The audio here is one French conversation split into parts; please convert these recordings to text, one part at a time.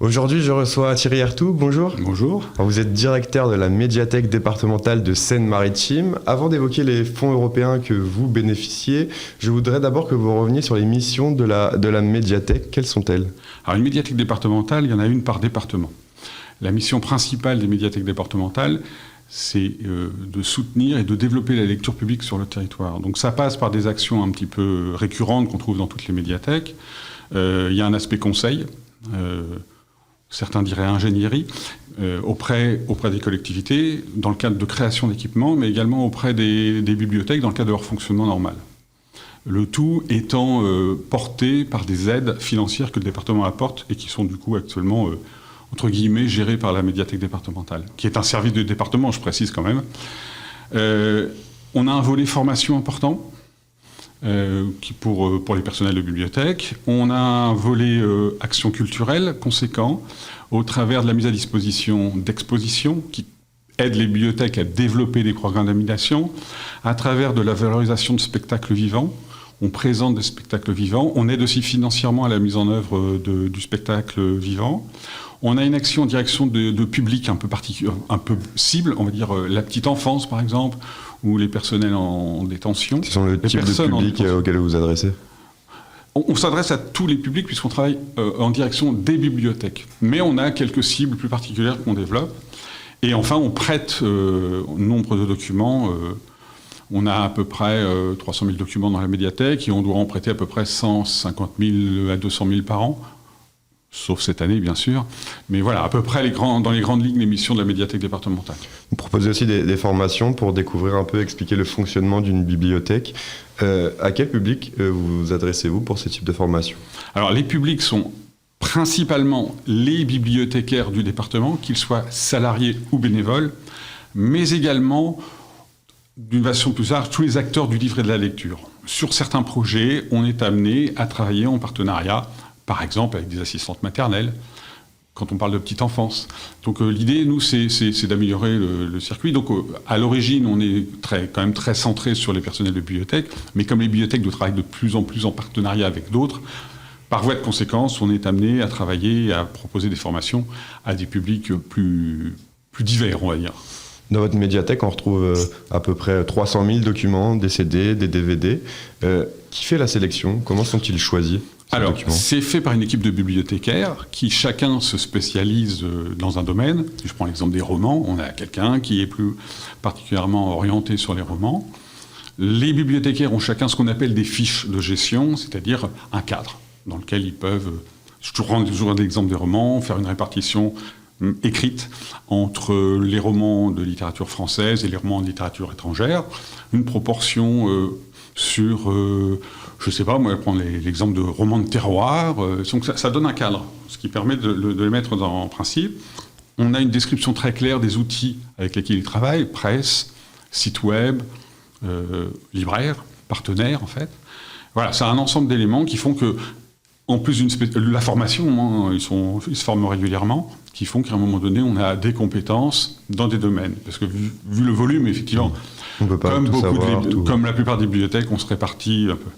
Aujourd'hui, je reçois Thierry Ertou. Bonjour. Bonjour. Alors, vous êtes directeur de la médiathèque départementale de Seine-Maritime. Avant d'évoquer les fonds européens que vous bénéficiez, je voudrais d'abord que vous reveniez sur les missions de la médiathèque. Quelles sont-elles ? Alors, une médiathèque départementale, il y en a une par département. La mission principale des médiathèques départementales, c'est de soutenir et de développer la lecture publique sur le territoire. Donc ça passe par des actions un petit peu récurrentes qu'on trouve dans toutes les médiathèques. Il y a un aspect conseil, certains diraient ingénierie, auprès des collectivités, dans le cadre de création d'équipements, mais également auprès des bibliothèques, dans le cadre de leur fonctionnement normal. Le tout étant porté par des aides financières que le département apporte et qui sont du coup actuellement, entre guillemets, gérées par la médiathèque départementale, qui est un service de département, je précise quand même. On a un volet formation important, qui pour les personnels de bibliothèque. On a un volet action culturelle conséquent au travers de la mise à disposition d'expositions qui aident les bibliothèques à développer des programmes d'animation, à travers de la valorisation de spectacles vivants. On présente des spectacles vivants. On aide aussi financièrement à la mise en œuvre du spectacle vivant. On a une action en direction de publics un peu cible, on va dire la petite enfance par exemple, ou les personnels en détention. Ce sont le type de public auquel vous vous adressez ? On s'adresse à tous les publics puisqu'on travaille en direction des bibliothèques. Mais on a quelques cibles plus particulières qu'on développe. Et enfin, on prête nombre de documents. On a à peu près 300 000 documents dans la médiathèque et on doit en prêter à peu près 150 000 à 200 000 par an. Sauf cette année, bien sûr. Mais voilà, à peu près dans les grandes lignes, les missions de la médiathèque départementale. Vous proposez aussi des formations pour découvrir un peu, expliquer le fonctionnement d'une bibliothèque. À quel public vous adressez-vous pour ce type de formation ? Alors, les publics sont principalement les bibliothécaires du département, qu'ils soient salariés ou bénévoles, mais également, d'une façon plus large, tous les acteurs du livre et de la lecture. Sur certains projets, on est amené à travailler en partenariat, par exemple avec des assistantes maternelles, quand on parle de petite enfance. Donc l'idée, nous, c'est d'améliorer le circuit. Donc à l'origine, on est quand même très centré sur les personnels de bibliothèque, mais comme les bibliothèques travaillent de plus en plus en partenariat avec d'autres, par voie de conséquence, on est amené à travailler, à proposer des formations à des publics plus divers, on va dire. Dans votre médiathèque, on retrouve à peu près 300 000 documents, des CD, des DVD. Qui fait la sélection ? Comment sont-ils choisis ? Alors, c'est fait par une équipe de bibliothécaires qui chacun se spécialise dans un domaine. Si je prends l'exemple des romans, on a quelqu'un qui est plus particulièrement orienté sur les romans. Les bibliothécaires ont chacun ce qu'on appelle des fiches de gestion, c'est-à-dire un cadre dans lequel ils peuvent, je prends toujours l'exemple des romans, faire une répartition écrite entre les romans de littérature française et les romans de littérature étrangère, une proportion sur, je ne sais pas, moi, je prends l'exemple de romans de terroir, donc ça donne un cadre, ce qui permet de les mettre en principe. On a une description très claire des outils avec lesquels ils travaillent, presse, site web, libraire, partenaire en fait. Voilà, c'est un ensemble d'éléments qui font que, en plus de la formation, ils se forment régulièrement, qui font qu'à un moment donné, on a des compétences dans des domaines. Parce que vu le volume, effectivement, on peut pas comme la plupart des bibliothèques, on se répartit un peu.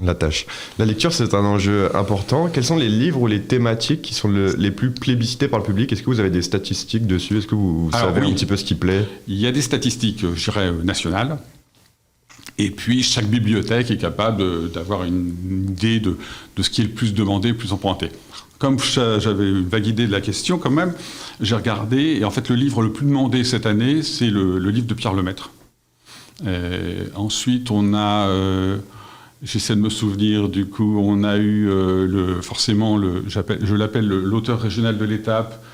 La tâche. La lecture, c'est un enjeu important. Quels sont les livres ou les thématiques qui sont les plus plébiscités par le public ? Est-ce que vous avez des statistiques dessus ? Est-ce que vous savez un petit peu ce qui plaît ? Il y a des statistiques, je dirais, nationales. Et puis, chaque bibliothèque est capable d'avoir une idée de ce qui est le plus demandé, le plus emprunté. Comme j'avais une vague idée de la question, quand même, j'ai regardé, et en fait, le livre le plus demandé cette année, c'est le livre de Pierre Lemaitre. Ensuite, on a... j'essaie de me souvenir, du coup, on a eu je l'appelle l'auteur régional de l'étape,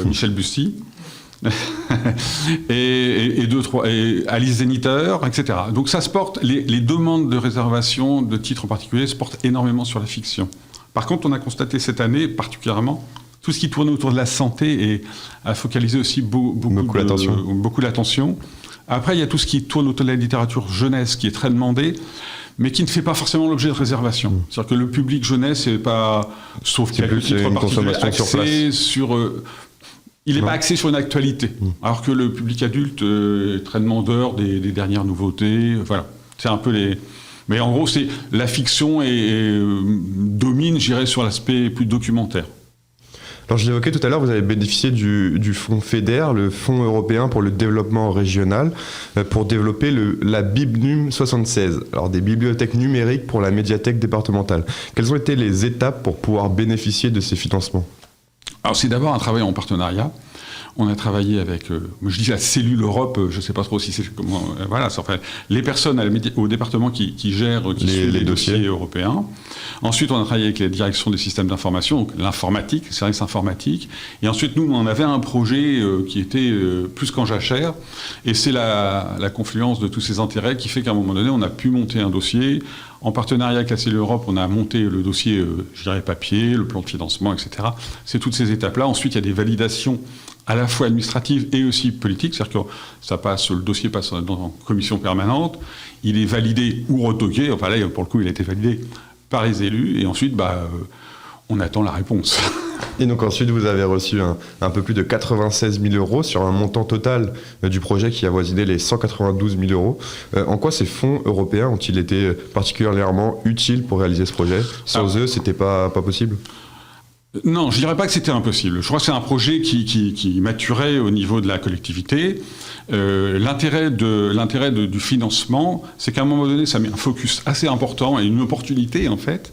Michel Bussy. et Alice Zéniteur, etc. Donc ça se porte, les demandes de réservation de titres en particulier se portent énormément sur la fiction. Par contre, on a constaté cette année, particulièrement, tout ce qui tourne autour de la santé et a focalisé aussi beaucoup l'attention. Après, il y a tout ce qui tourne autour de la littérature jeunesse, qui est très demandé, mais qui ne fait pas forcément l'objet de réservation. C'est-à-dire que le public jeunesse n'est pas, sauf quelques titres particuliers, axé sur... il n'est pas axé sur une actualité, alors que le public adulte est très demandeur des dernières nouveautés. Voilà, c'est un peu les... Mais en gros, c'est la fiction domine, je dirais, sur l'aspect plus documentaire. Alors je l'évoquais tout à l'heure, vous avez bénéficié du fonds FEDER, le Fonds européen pour le développement régional, pour développer la BibNum 76, alors des bibliothèques numériques pour la médiathèque départementale. Quelles ont été les étapes pour pouvoir bénéficier de ces financements ? Alors c'est d'abord un travail en partenariat. On a travaillé avec, je dis la cellule Europe, je ne sais pas trop si c'est comment, voilà, enfin, les personnes au département qui gèrent les dossiers européens. Ensuite, on a travaillé avec les directions des systèmes d'information, donc l'informatique, les services informatiques. Et ensuite, nous, on avait un projet qui était plus qu'en jachère. Et c'est la confluence de tous ces intérêts qui fait qu'à un moment donné, on a pu monter un dossier. En partenariat avec la cellule Europe, on a monté le dossier, je dirais, papier, le plan de financement, etc. C'est toutes ces étapes-là. Ensuite, il y a des validations à la fois administrative et aussi politique, c'est-à-dire que le dossier passe dans une commission permanente, il est validé ou retoqué, enfin là, pour le coup, il a été validé par les élus, et ensuite, on attend la réponse. Et donc ensuite, vous avez reçu un peu plus de 96 000 euros sur un montant total du projet qui avoisinait les 192 000 euros. En quoi ces fonds européens ont-ils été particulièrement utiles pour réaliser ce projet ? Sans eux, c'était pas possible ? Non, je ne dirais pas que c'était impossible. Je crois que c'est un projet qui maturait au niveau de la collectivité. L'intérêt du financement, c'est qu'à un moment donné, ça met un focus assez important et une opportunité, en fait.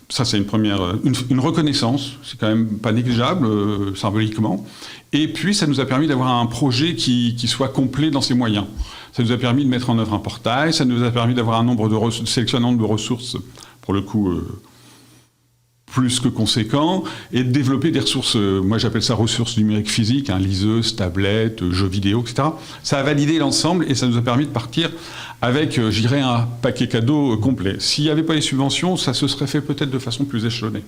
Ça, c'est une reconnaissance, c'est quand même pas négligeable, symboliquement. Et puis, ça nous a permis d'avoir un projet qui soit complet dans ses moyens. Ça nous a permis de mettre en œuvre un portail, ça nous a permis d'avoir sélectionner un nombre de ressources, pour le coup, plus que conséquent, et de développer des ressources, moi j'appelle ça ressources numériques physiques, liseuses, tablettes, jeux vidéo, etc. Ça a validé l'ensemble et ça nous a permis de partir avec, je dirais, un paquet cadeau complet. S'il n'y avait pas les subventions, ça se serait fait peut-être de façon plus échelonnée.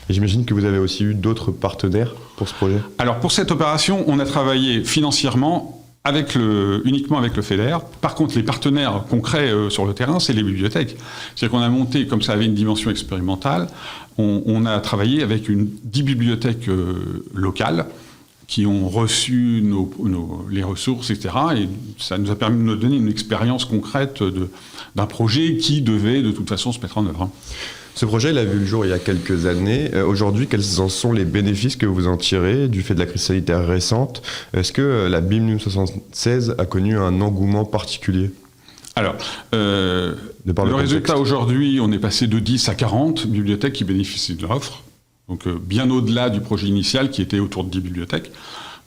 Et j'imagine que vous avez aussi eu d'autres partenaires pour ce projet ? Alors pour cette opération, on a travaillé financièrement uniquement avec le FEDER. Par contre, les partenaires concrets sur le terrain, c'est les bibliothèques. C'est-à-dire qu'on a monté, comme ça avait une dimension expérimentale, on a travaillé avec 10 bibliothèques locales qui ont reçu les ressources, etc. Et ça nous a permis de nous donner une expérience concrète d'un projet qui devait de toute façon se mettre en œuvre. Ce projet, il a vu le jour il y a quelques années. Aujourd'hui, quels en sont les bénéfices que vous en tirez du fait de la crise sanitaire récente ? Est-ce que la BibNum 76 a connu un engouement particulier ? Alors, le résultat aujourd'hui, on est passé de 10 à 40 bibliothèques qui bénéficient de l'offre. Donc, bien au-delà du projet initial qui était autour de 10 bibliothèques.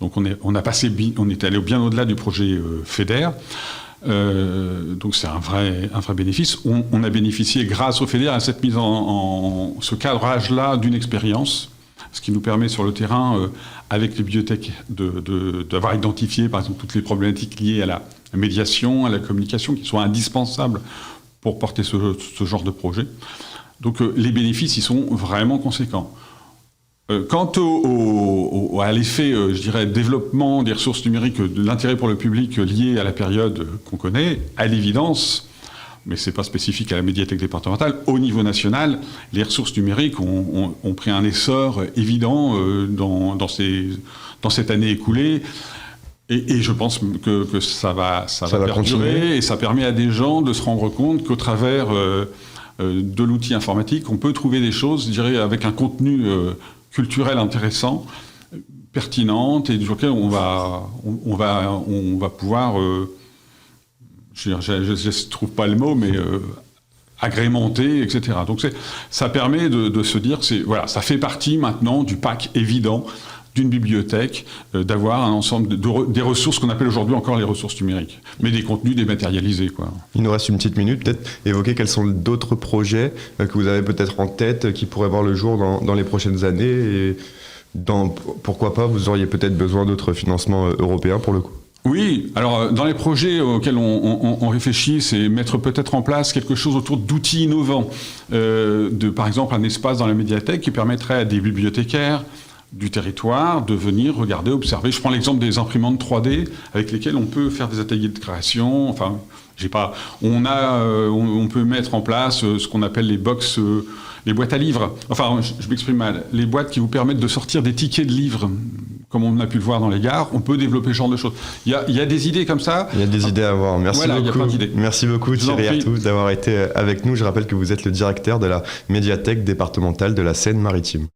Donc, on est allé bien au-delà du projet FEDER. Donc c'est un vrai bénéfice. On a bénéficié grâce au FEDER à cette mise ce cadrage-là d'une expérience, ce qui nous permet sur le terrain, avec les bibliothèques, d'avoir identifié par exemple toutes les problématiques liées à la médiation, à la communication, qui sont indispensables pour porter ce genre de projet. Donc les bénéfices, ils sont vraiment conséquents. Quant à l'effet, je dirais, développement des ressources numériques, de l'intérêt pour le public lié à la période qu'on connaît, à l'évidence, mais ce n'est pas spécifique à la médiathèque départementale, au niveau national, les ressources numériques ont pris un essor évident dans cette année écoulée. Et je pense que ça va perdurer, continuer. Et ça permet à des gens de se rendre compte qu'au travers de l'outil informatique, on peut trouver des choses, je dirais, avec un contenu culturel intéressant, pertinente, et sur lequel on va pouvoir, je ne trouve pas le mot, mais agrémenter, etc. Donc ça permet de se dire, ça fait partie maintenant du pack évident d'une bibliothèque, d'avoir un ensemble des ressources qu'on appelle aujourd'hui encore les ressources numériques, mais des contenus dématérialisés, quoi. Il nous reste une petite minute, peut-être évoquer quels sont d'autres projets que vous avez peut-être en tête, qui pourraient voir le jour dans les prochaines années, et pourquoi pas, vous auriez peut-être besoin d'autres financements européens pour le coup. Oui, alors dans les projets auxquels on réfléchit, c'est mettre peut-être en place quelque chose autour d'outils innovants, par exemple un espace dans la médiathèque qui permettrait à des bibliothécaires du territoire de venir regarder, observer. Je prends l'exemple des imprimantes 3D avec lesquelles on peut faire des ateliers de création. Enfin, on peut mettre en place ce qu'on appelle les box, les boîtes à livres. Enfin, je m'exprime mal. Les boîtes qui vous permettent de sortir des tickets de livres, comme on a pu le voir dans les gares. On peut développer ce genre de choses. Il y a des idées comme ça. Il y a des idées à avoir. Merci beaucoup. Il y a plein d'idées. Merci beaucoup Thierry Artout d'avoir été avec nous. Je rappelle que vous êtes le directeur de la médiathèque départementale de la Seine-Maritime.